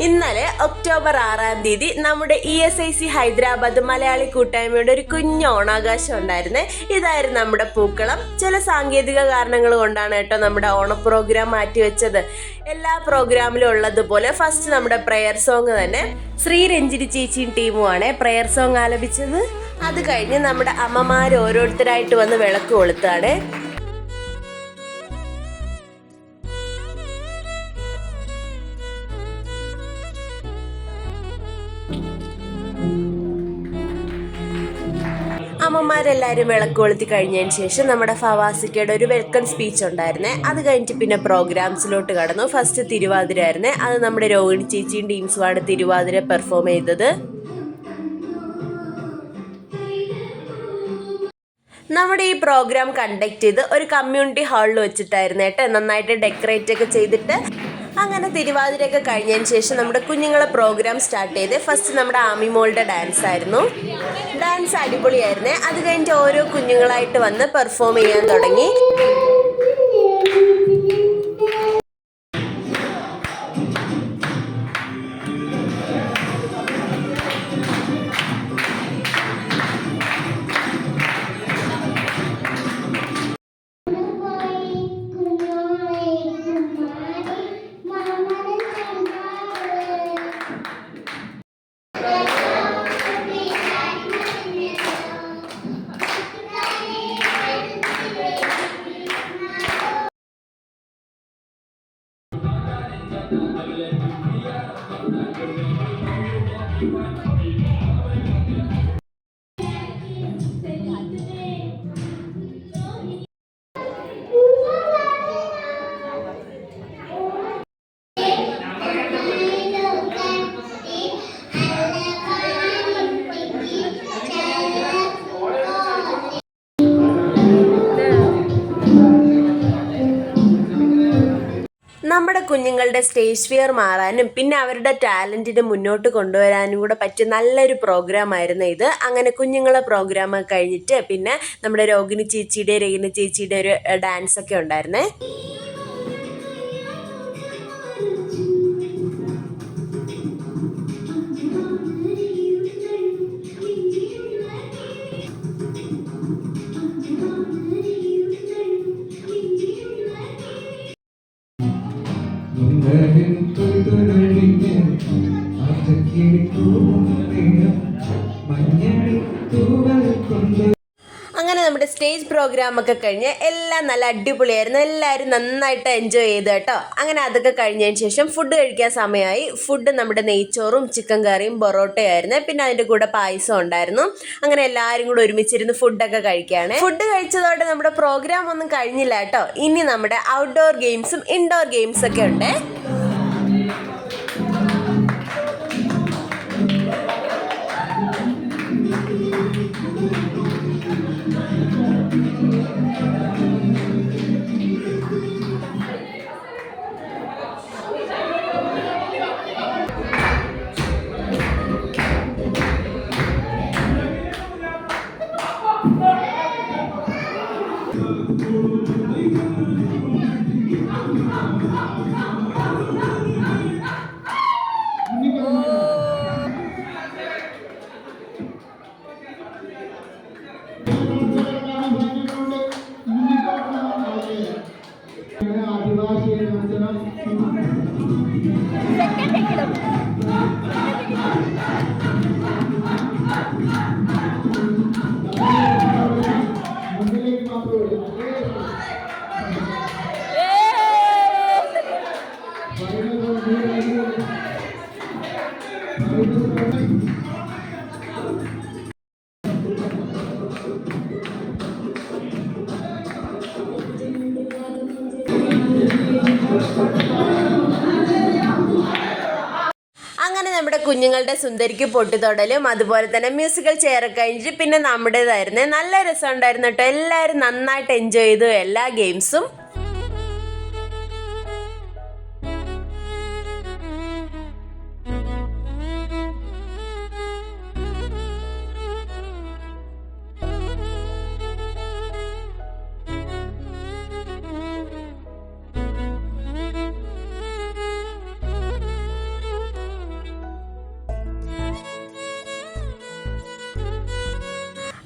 ഇന്നലെ ഒക്ടോബർ 6-ാം തീയതി നമ്മുടെ ESIC ഹൈദരാബാദ് മലയാളി കൂട്ടായ്മയുടെ ഒരു കുഞ്ഞു ഓണാഘോഷം ഉണ്ടായിരുന്നേ. ഇതായിരുന്നു നമ്മുടെ പൂക്കളം. ചില സാങ്കേതിക കാരണങ്ങൾ കൊണ്ടാണ് കേട്ടോ നമ്മുടെ ഓണ പ്രോഗ്രാം മാറ്റിവെച്ചത്. എല്ലാ പ്രോഗ്രാമിലും ഉള്ളതുപോലെ ഫസ്റ്റ് നമ്മുടെ പ്രെയർ സോങ് തന്നെ ശ്രീരഞ്ജിനി ചേച്ചിയും ടീമുമാണ് പ്രെയർ സോങ് ആലപിച്ചത്. അത് കഴിഞ്ഞ് നമ്മുടെ അമ്മമാർ ഓരോരുത്തരായിട്ട് വന്ന് വിളക്ക് കൊളുത്താണ്. അമ്മമാരെല്ലാവരും വിളക്ക് കൊളുത്തി കഴിഞ്ഞതിന് ശേഷം നമ്മുടെ ഫവാസിക്കയുടെ ഒരു വെൽക്കം സ്പീച്ച് ഉണ്ടായിരുന്നേ. അത് കഴിഞ്ഞിട്ട് പിന്നെ പ്രോഗ്രാംസിലോട്ട് കടന്നു. ഫസ്റ്റ് തിരുവാതിര ആയിരുന്നേ. അത് നമ്മുടെ രോഹിണി ചേച്ചിയും ടീംസുമാണ് തിരുവാതിര പെർഫോം ചെയ്തത്. നമ്മുടെ ഈ പ്രോഗ്രാം കണ്ടക്ട് ചെയ്ത് ഒരു കമ്മ്യൂണിറ്റി ഹാളിൽ വെച്ചിട്ടായിരുന്നു കേട്ടോ. നന്നായിട്ട് ഡെക്കറേറ്റ് ഒക്കെ ചെയ്തിട്ട് അങ്ങനെ തിരുവാതിരയൊക്കെ കഴിഞ്ഞതിന് ശേഷം നമ്മുടെ കുഞ്ഞുങ്ങളെ പ്രോഗ്രാം സ്റ്റാർട്ട് ചെയ്ത് ഫസ്റ്റ് നമ്മുടെ ആമിമോളുടെ ഡാൻസ് ആയിരുന്നു. ഡാൻസ് അടിപൊളിയായിരുന്നേ. അത് കഴിഞ്ഞിട്ട് ഓരോ കുഞ്ഞുങ്ങളായിട്ട് വന്ന് പെർഫോം ചെയ്യാൻ തുടങ്ങി. നമ്മുടെ കുഞ്ഞുങ്ങളുടെ സ്റ്റേജ് ഫിയർ മാറാനും പിന്നെ അവരുടെ ടാലൻറ്റിനെ മുന്നോട്ട് കൊണ്ടുവരാനും കൂടെ പറ്റിയ നല്ലൊരു പ്രോഗ്രാം ആയിരുന്നു ഇത്. അങ്ങനെ കുഞ്ഞുങ്ങളെ പ്രോഗ്രാം കഴിഞ്ഞിട്ട് പിന്നെ നമ്മുടെ രോഹിണി ചേച്ചിയുടെ രേഖിന ചേച്ചിയുടെ ഒരു ഡാൻസ് ഒക്കെ ഉണ്ടായിരുന്നേ. അങ്ങനെ നമ്മുടെ സ്റ്റേജ് പ്രോഗ്രാം ഒക്കെ കഴിഞ്ഞ് എല്ലാം നല്ല അടിപൊളിയായിരുന്നു. എല്ലാവരും നന്നായിട്ട് എൻജോയ് ചെയ്തു കേട്ടോ. അങ്ങനെ അതൊക്കെ കഴിഞ്ഞതിന് ശേഷം ഫുഡ് കഴിക്കാൻ സമയമായി. ഫുഡ് നമ്മുടെ നെയ്ച്ചോറും ചിക്കൻ കറിയും പൊറോട്ടയായിരുന്നു. പിന്നെ അതിൻ്റെ കൂടെ പായസം ഉണ്ടായിരുന്നു. അങ്ങനെ എല്ലാവരും കൂടെ ഒരുമിച്ചിരുന്ന് ഫുഡൊക്കെ കഴിക്കുകയാണ്. ഫുഡ് കഴിച്ചതോടെ നമ്മുടെ പ്രോഗ്രാം ഒന്നും കഴിഞ്ഞില്ല കേട്ടോ. ഇനി നമ്മുടെ ഔട്ട്ഡോർ ഗെയിംസും ഇൻഡോർ ഗെയിംസ് ഒക്കെ ഉണ്ട്. അങ്ങനെ നമ്മുടെ കുഞ്ഞുങ്ങളുടെ സുന്ദരിക്ക് പൊട്ടിത്തൊടലും അതുപോലെ തന്നെ മ്യൂസിക്കൽ ചെയർ കഴിഞ്ഞിട്ട് പിന്നെ നമ്മുടേതായിരുന്നു. നല്ല രസമുണ്ടായിരുന്നു കേട്ടോ. എല്ലാവരും നന്നായിട്ട് എൻജോയ് ചെയ്തു എല്ലാ ഗെയിംസും.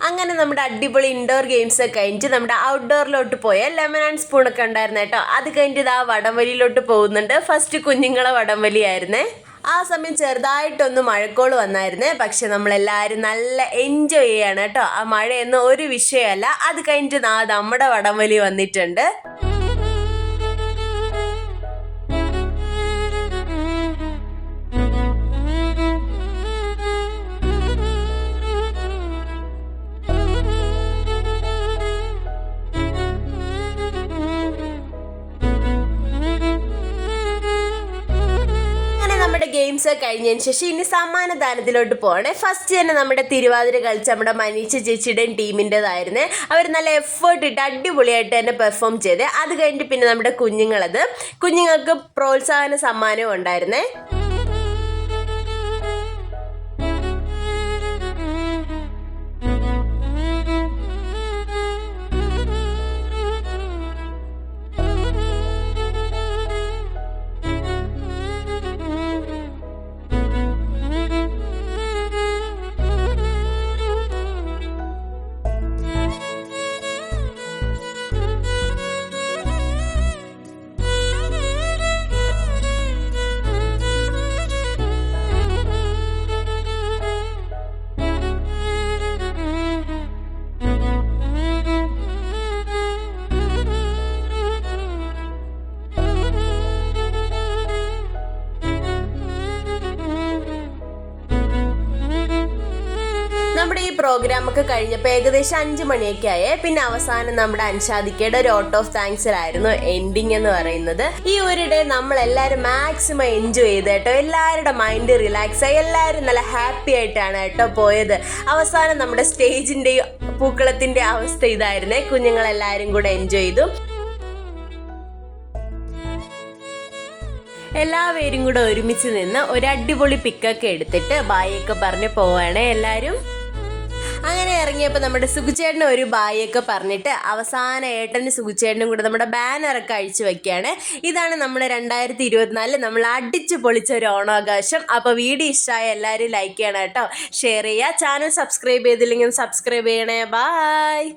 അങ്ങനെ നമ്മുടെ അടിപൊളി ഇൻഡോർ ഗെയിംസ് ഒക്കെ കഴിഞ്ഞിട്ട് നമ്മുടെ ഔട്ട്ഡോറിലോട്ട് പോയ ലെമൺ ആൻഡ് സ്പൂണൊക്കെ ഉണ്ടായിരുന്നു കേട്ടോ. അത് കഴിഞ്ഞിട്ട് ആ വടംവലിയിലോട്ട് പോകുന്നുണ്ട്. ഫസ്റ്റ് കുഞ്ഞുങ്ങളെ വടംവലിയായിരുന്നേ. ആ സമയം ചെറുതായിട്ടൊന്ന് മഴക്കോള് വന്നായിരുന്നേ. പക്ഷെ നമ്മളെല്ലാവരും നല്ല എൻജോയ് ചെയ്യാണ് കേട്ടോ. ആ മഴയൊന്നും ഒരു വിഷയമല്ല. അത് കഴിഞ്ഞിട്ട് നമ്മുടെ വടംവലി വന്നിട്ടുണ്ട്. നമ്മുടെ ഗെയിംസ് കഴിഞ്ഞതിന് ശേഷം ഇനി സമ്മാനദാനത്തിലോട്ട് പോകണേ. ഫസ്റ്റ് തന്നെ നമ്മുടെ തിരുവാതിര കളിച്ച് നമ്മുടെ മനീഷ ചേച്ചിയുടെയും ടീമിൻ്റെതായിരുന്നേ. അവർ നല്ല എഫേർട്ട് ഇട്ട് അടിപൊളിയായിട്ട് തന്നെ പെർഫോം ചെയ്ത്. അത് കഴിഞ്ഞിട്ട് പിന്നെ നമ്മുടെ കുഞ്ഞുങ്ങൾക്ക് പ്രോത്സാഹന സമ്മാനവും ഉണ്ടായിരുന്നേ. നമ്മുടെ ഈ പ്രോഗ്രാമൊക്കെ കഴിഞ്ഞപ്പോൾ ഏകദേശം 5 മണിയൊക്കെ ആയേ. പിന്നെ അവസാനം നമ്മുടെ അൻഷാദിക്കയുടെ ഒരു ഔട്ട് ഓഫ് താങ്ക്സിലായിരുന്നു എൻഡിങ് എന്ന് പറയുന്നത്. ഈ ഒരു ഡേ നമ്മളെല്ലാവരും മാക്സിമം എൻജോയ് ചെയ്ത് കേട്ടോ. എല്ലാവരുടെ മൈൻഡ് റിലാക്സ് ആയി, എല്ലാവരും നല്ല ഹാപ്പി ആയിട്ടാണ് കേട്ടോ പോയത്. അവസാനം നമ്മുടെ സ്റ്റേജിൻ്റെ പൂക്കളത്തിൻ്റെ അവസ്ഥ ഇതായിരുന്നേ. കുഞ്ഞുങ്ങളെല്ലാവരും കൂടെ എൻജോയ് ചെയ്തു. എല്ലാവരും കൂടെ ഒരുമിച്ച് നിന്ന് ഒരു അടിപൊളി പിക്കൊക്കെ എടുത്തിട്ട് ബായൊക്കെ പറഞ്ഞ് പോവാണേ എല്ലാവരും. അങ്ങനെ ഇറങ്ങിയപ്പോൾ നമ്മുടെ സുഖുചേട്ടന് ഒരു ബായൊക്കെ പറഞ്ഞിട്ട് അവസാന ഏട്ടനും സുഖുചേട്ടനും കൂടെ നമ്മുടെ ബാനറൊക്കെ അഴിച്ചു വയ്ക്കുകയാണ്. ഇതാണ് നമ്മുടെ 2024 നമ്മൾ അടിച്ചു പൊളിച്ച ഒരു ഓണാഘോഷം. അപ്പോൾ വീഡിയോ ഇഷ്ടമായ എല്ലാവരും ലൈക്ക് ചെയ്യണം കേട്ടോ, ഷെയർ ചെയ്യുക. ചാനൽ സബ്സ്ക്രൈബ് ചെയ്തില്ലെങ്കിൽ സബ്സ്ക്രൈബ് ചെയ്യണേ. ബായ്.